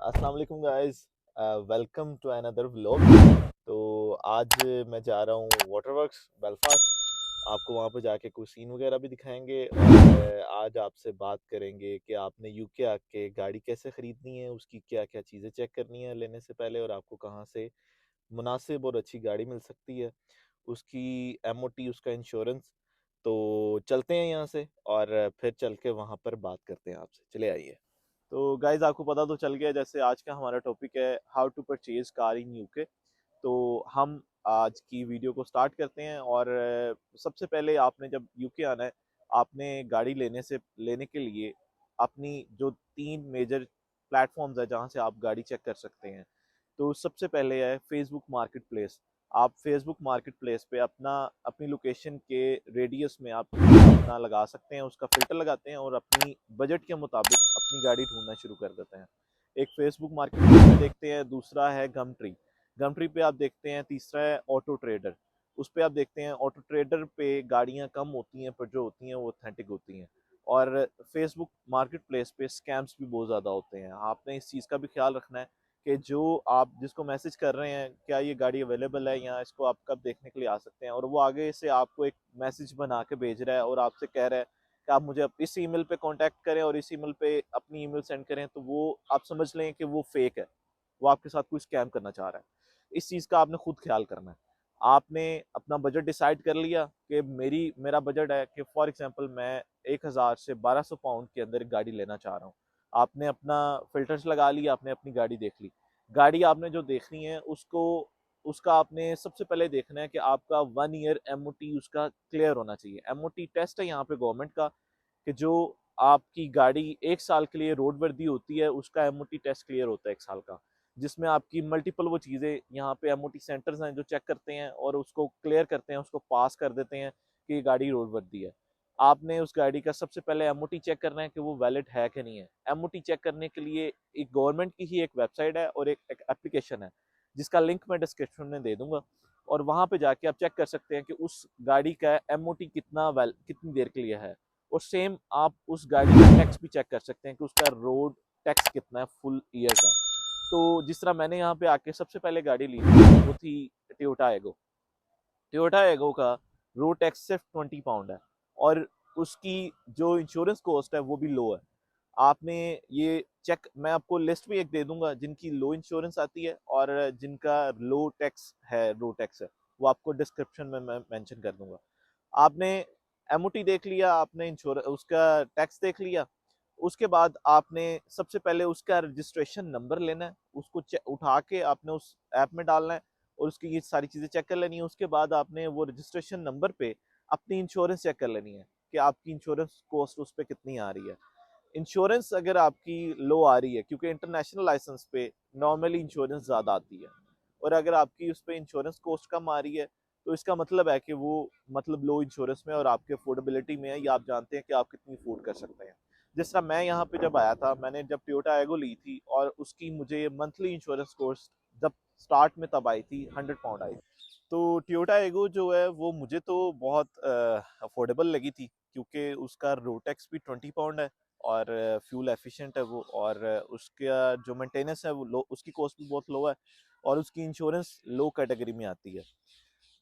अस्सलाम वालेकुम guys. Welcome to another vlog. तो आज मैं जा रहा हूँ वाटरवर्क्स बेलफास्ट। आपको वहाँ पे जाके कुछ सीन वगैरह भी दिखाएंगे और आज आपसे बात करेंगे कि आपने यूके आके गाड़ी कैसे ख़रीदनी है, उसकी क्या क्या चीज़ें चेक करनी है लेने से पहले, और आपको कहाँ से मुनासिब और अच्छी गाड़ी मिल सकती है, उसकी एमओटी, उसका इंश्योरेंस। तो चलते हैं यहाँ से और फिर चल के वहाँ पर बात करते हैं आपसे। चले आइए। तो गाइज आपको पता तो चल गया, जैसे आज का हमारा टॉपिक है how to purchase car in UK. तो हम आज की वीडियो को स्टार्ट करते हैं। और सबसे पहले आपने जब यूके आना है, आपने गाड़ी लेने के लिए अपनी जो 3 मेजर प्लेटफॉर्म्स है जहाँ से आप गाड़ी चेक कर सकते हैं। तो सबसे पहले है फेसबुक मार्केट प्लेस। आप फेसबुक मार्केट प्लेस पे अपनी लोकेशन के रेडियस में आप अपना लगा सकते हैं, उसका फिल्टर लगाते हैं और अपनी बजट के मुताबिक अपनी गाड़ी ढूंढना शुरू कर देते हैं। एक फेसबुक मार्केट प्लेस पे देखते हैं, दूसरा है गम ट्री। गम ट्री पे आप देखते हैं, तीसरा है ऑटो ट्रेडर। उस पे आप देखते हैं, ऑटो ट्रेडर पे गाड़ियां कम होती हैं पर जो होती हैं वो ऑथेंटिक होती हैं। और फेसबुक मार्केट प्लेस पे स्कैम्स भी बहुत ज़्यादा होते हैं। आपने इस चीज़ का भी ख्याल रखना है कि जो आप जिसको मैसेज कर रहे हैं, क्या ये गाड़ी अवेलेबल है या इसको आप कब देखने के लिए आ सकते हैं, और वो आगे से आपको एक मैसेज बना के भेज रहा है और आपसे कह रहा है कि आप मुझे इस ईमेल पे कांटेक्ट करें और इस ईमेल पे अपनी ईमेल सेंड करें, तो वो आप समझ लें कि वो फेक है। वो आपके साथ कोई स्कैम करना चाह रहा है। इस चीज़ का आपने खुद ख्याल करना है। आपने अपना बजट डिसाइड कर लिया कि मेरा बजट है कि फॉर एग्जांपल मैं 1000 से 1200 पाउंड के अंदर एक गाड़ी लेना चाह रहा हूँ। आपने अपना फिल्टर्स लगा लिया, आपने अपनी गाड़ी देख ली। गाड़ी आपने जो देखनी है उसका आपने सबसे पहले देखना है कि आपका 1 ईयर एमओटी उसका क्लियर होना चाहिए। एमओटी टेस्ट है यहाँ पे गवर्नमेंट का, कि जो आपकी गाड़ी 1 साल के लिए रोड वर्दी होती है उसका एमओटी टेस्ट क्लियर होता है 1 साल का, जिसमें आपकी मल्टीपल वो चीज़ें यहाँ पे एमओटी सेंटर्स हैं जो चेक करते हैं और उसको क्लियर करते हैं, उसको पास कर देते हैं कि ये गाड़ी रोड वर्दी है। आपने उस गाड़ी का सबसे पहले एमओटी चेक करना है कि वो वैलिड है कि नहीं है। एमओटी चेक करने के लिए एक गवर्नमेंट की ही एक वेबसाइट है और एक एप्लीकेशन है जिसका लिंक मैं डिस्क्रिप्शन में दे दूंगा। और वहां पे जाके आप चेक कर सकते हैं कि उस गाड़ी का एमओटी कितनी देर के लिए है। और सेम आप उस गाड़ी का टैक्स भी चेक कर सकते हैं कि उसका रोड टैक्स कितना है फुल ईयर का। तो जिस तरह मैंने यहाँ पे आके सबसे पहले गाड़ी ली थी वो थी टोयोटा एगो। टोयोटा एगो का रोड टैक्स सिर्फ 20 पाउंड है और उसकी जो इंश्योरेंस कॉस्ट है वो भी लो है। आपने ये चेक, मैं आपको लिस्ट भी एक दे दूंगा जिनकी लो इंश्योरेंस आती है और जिनका लो टैक्स है, रोड टैक्स है, वो आपको डिस्क्रिप्शन में मैं मेंशन कर दूंगा। आपने एमओटी देख लिया, आपने इंश्योर उसका टैक्स देख लिया। उसके बाद आपने सबसे पहले उसका रजिस्ट्रेशन नंबर लेना है, उसको उठा के आपने उस ऐप में डालना है और उसकी ये सारी चीज़ें चेक कर लेनी है। उसके बाद आपने वो रजिस्ट्रेशन नंबर पे अपनी इंश्योरेंस चेक कर लेनी है कि आपकी इंश्योरेंस कॉस्ट उस पर कितनी आ रही है। इंश्योरेंस अगर आपकी लो आ रही है, क्योंकि इंटरनेशनल लाइसेंस पे नॉर्मली इंश्योरेंस ज़्यादा आती है, और अगर आपकी उस पर इंश्योरेंस कॉस्ट कम आ रही है तो इसका मतलब है कि वो मतलब लो इंश्योरेंस में और आपके अफोर्डेबिलिटी में है, या आप जानते हैं कि आप कितनी अफोर्ड कर सकते हैं। जिस तरह मैं यहाँ पे जब आया था, मैंने जब टोयोटा एगो ली थी और उसकी मुझे मंथली इंश्योरेंस कॉस्ट जब स्टार्ट में तब आई थी 100 पाउंड आई। तो टोयोटा एगो जो है वो मुझे तो बहुत अफोर्डेबल लगी थी, क्योंकि उसका रोड टैक्स भी 20 पाउंड है और फ्यूल एफिशिएंट है वो, और उसका जो मेंटेनेंस है वो लो, उसकी कॉस्ट भी बहुत लो है, और उसकी इंश्योरेंस लो कैटेगरी में आती है।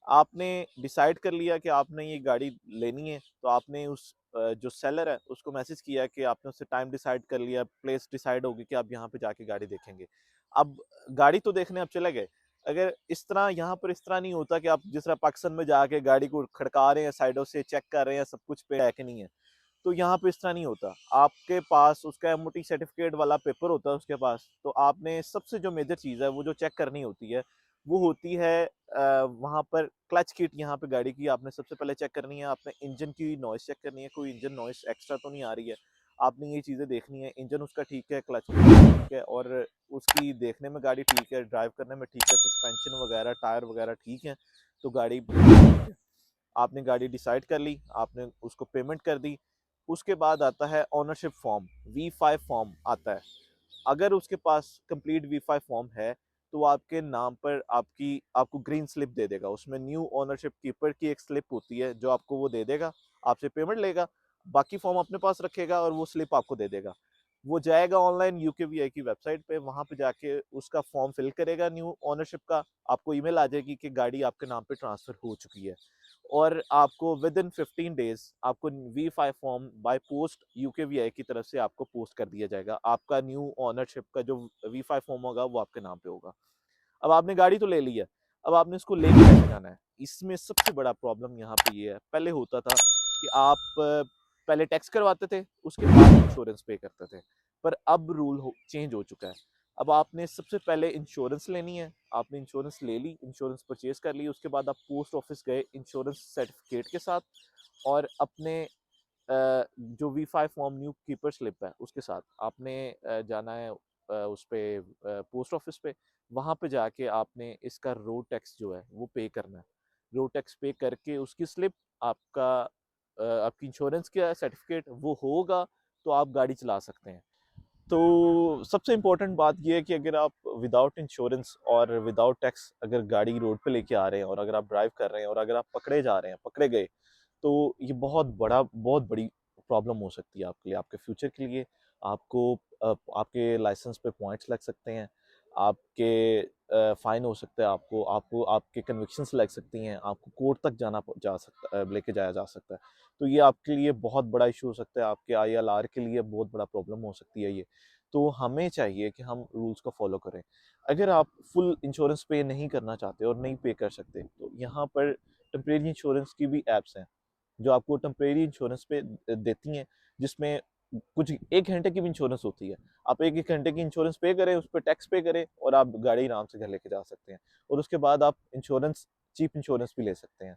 आपने डिसाइड कर लिया कि आपने ये गाड़ी लेनी है, तो आपने उस जो सेलर है उसको मैसेज किया कि आपने उससे टाइम डिसाइड कर लिया, प्लेस डिसाइड होगी कि आप यहाँ पे जाके गाड़ी देखेंगे। अब गाड़ी तो देखने आप चले गए। अगर इस तरह यहाँ पर इस तरह नहीं होता कि आप जिस तरह पाकिस्तान में जाके गाड़ी को खड़का रहे हैं, साइडों से चेक कर रहे हैं सब कुछ पे है कि नहीं है, तो यहाँ पे इस तरह नहीं होता। आपके पास उसका एमओटी सर्टिफिकेट वाला पेपर होता है उसके पास। तो आपने सबसे जो मेजर चीज़ है वो जो चेक करनी होती है वो होती है वहाँ पर क्लच किट। यहाँ पे गाड़ी की आपने सबसे पहले चेक करनी है। आपने इंजन की नॉइस चेक करनी है, कोई इंजन नॉइस एक्स्ट्रा तो नहीं आ रही है। आपने ये चीज़ें देखनी है, इंजन उसका ठीक है, क्लच किट ठीक है, और उसकी देखने में गाड़ी ठीक है, ड्राइव करने में ठीक है, सस्पेंशन वगैरह टायर वगैरह ठीक है, तो गाड़ी ठीक है। आपने गाड़ी डिसाइड कर ली, आपने उसको पेमेंट कर दी। उसके बाद आता है ओनरशिप फॉर्म, V5 फॉर्म आता है। अगर उसके पास कंप्लीट V5 फॉर्म है तो वो आपके नाम पर आपको ग्रीन स्लिप दे देगा। उसमें न्यू ओनरशिप कीपर की एक स्लिप होती है जो आपको वो दे देगा, आपसे पेमेंट लेगा, बाकी फॉर्म अपने पास रखेगा और वो स्लिप आपको दे देगा। वो जाएगा ऑनलाइन यूकेवीआई की वेबसाइट पे, वहाँ पे जाके उसका फॉर्म फिल करेगा न्यू ओनरशिप का, आपको ईमेल आ जाएगी कि गाड़ी आपके नाम पे ट्रांसफ़र हो चुकी है। और आपको विद इन 15 डेज़ आपको V5 फॉर्म बाय पोस्ट यूकेवीआई की तरफ से आपको पोस्ट कर दिया जाएगा। आपका न्यू ओनरशिप का जो V5 फॉर्म होगा वो आपके नाम पे होगा। अब आपने गाड़ी तो ले ली है, अब आपने इसको लेके कैसे जाना है? इसमें सबसे बड़ा प्रॉब्लम यहाँ पे ये है, पहले होता था कि आप पहले टैक्स करवाते थे, उसके बाद इंश्योरेंस पे करते थे। पर अब रूल चेंज हो चुका है। अब आपने सबसे पहले इंश्योरेंस लेनी है, आपने इंश्योरेंस ले ली, इंश्योरेंस परचेज कर ली, उसके बाद आप पोस्ट ऑफिस गए इंश्योरेंस सर्टिफिकेट के साथ और अपने जो V5 form new keeper slip है उसके साथ आपने जाना है उस पे पोस्ट ऑफिस पे, वहाँ पे जाके आपने इसका रोड टैक्स जो है वो पे करना है। रोड टैक्स पे करके उसकी स्लिप आपका आपकी इंश्योरेंस का सर्टिफिकेट वो होगा तो आप गाड़ी चला सकते हैं। तो सबसे इम्पोर्टेंट बात ये है कि अगर आप विदाउट इंश्योरेंस और विदाउट टैक्स अगर गाड़ी रोड पे लेके आ रहे हैं और अगर आप ड्राइव कर रहे हैं और अगर आप पकड़े जा रहे हैं, पकड़े गए, तो ये बहुत बड़ी प्रॉब्लम हो सकती है आपके लिए, आपके फ्यूचर के लिए। आपको आपके लाइसेंस पे पॉइंट्स लग सकते हैं, आपके फाइन हो सकता है, आपको आपको आपके कन्विक्शंस लग सकती हैं, आपको कोर्ट तक जा सकता लेके जाया जा सकता है। तो ये आपके लिए बहुत बड़ा इशू हो सकता है, आपके ILR के लिए बहुत बड़ा प्रॉब्लम हो सकती है ये। तो हमें चाहिए कि हम रूल्स को फॉलो करें। अगर आप फुल इंश्योरेंस पे नहीं करना चाहते और नहीं पे कर सकते, तो यहाँ पर टेम्परेरी इंश्योरेंस की भी एप्स हैं जो आपको टेम्परेरी इंश्योरेंस पे देती हैं, जिसमें कुछ 1 घंटे की भी इंश्योरेंस होती है। आप 1-1 घंटे की इंश्योरेंस पे करें, उस पे टैक्स पे करें और आप गाड़ी आराम से घर लेके जा सकते हैं। और उसके बाद आप इंश्योरेंस चीप इंश्योरेंस भी ले सकते हैं।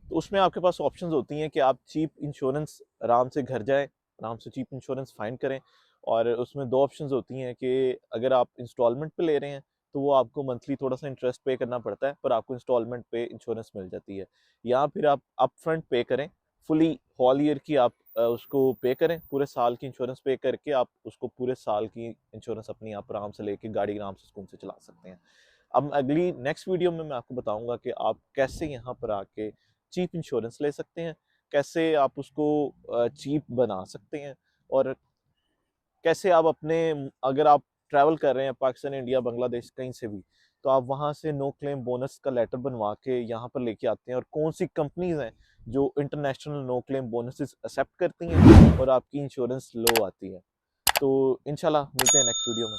तो उसमें आपके पास ऑप्शंस होती हैं कि आप चीप इंश्योरेंस आराम से घर जाएँ, आराम से चीप इंश्योरेंस फाइंड करें। और उसमें 2 ऑप्शंस होती हैं कि अगर आप इंस्टॉलमेंट पे ले रहे हैं, तो वो आपको मंथली थोड़ा-सा इंटरेस्ट पे करना पड़ता है, पर आपको इंस्टॉलमेंट पे इंश्योरेंस मिल जाती है। या फिर आप अपफ्रंट पे करें, फुली होल ईयर की आप उसको पे करें, पूरे साल की इंश्योरेंस पे करके आप उसको पूरे साल की इंश्योरेंस अपनी आप आराम से लेके गाड़ी आराम से सुकून से चला सकते हैं। अब अगली नेक्स्ट वीडियो में मैं आपको बताऊँगा कि आप कैसे यहाँ पर आके चीप इंश्योरेंस ले सकते हैं, कैसे आप उसको चीप बना सकते हैं और कैसे आप अपने अगर आप ट्रैवल कर रहे हैं पाकिस्तान, इंडिया, बांग्लादेश कहीं से भी, तो आप वहाँ से नो क्लेम बोनस का लेटर बनवा के यहाँ पर लेके आते हैं और कौन-सी कंपनीज़ हैं जो international no claim bonuses accept करती हैं और आपकी इंश्योरेंस लो आती है। तो इंशाल्लाह मिलते हैं नेक्स्ट वीडियो में।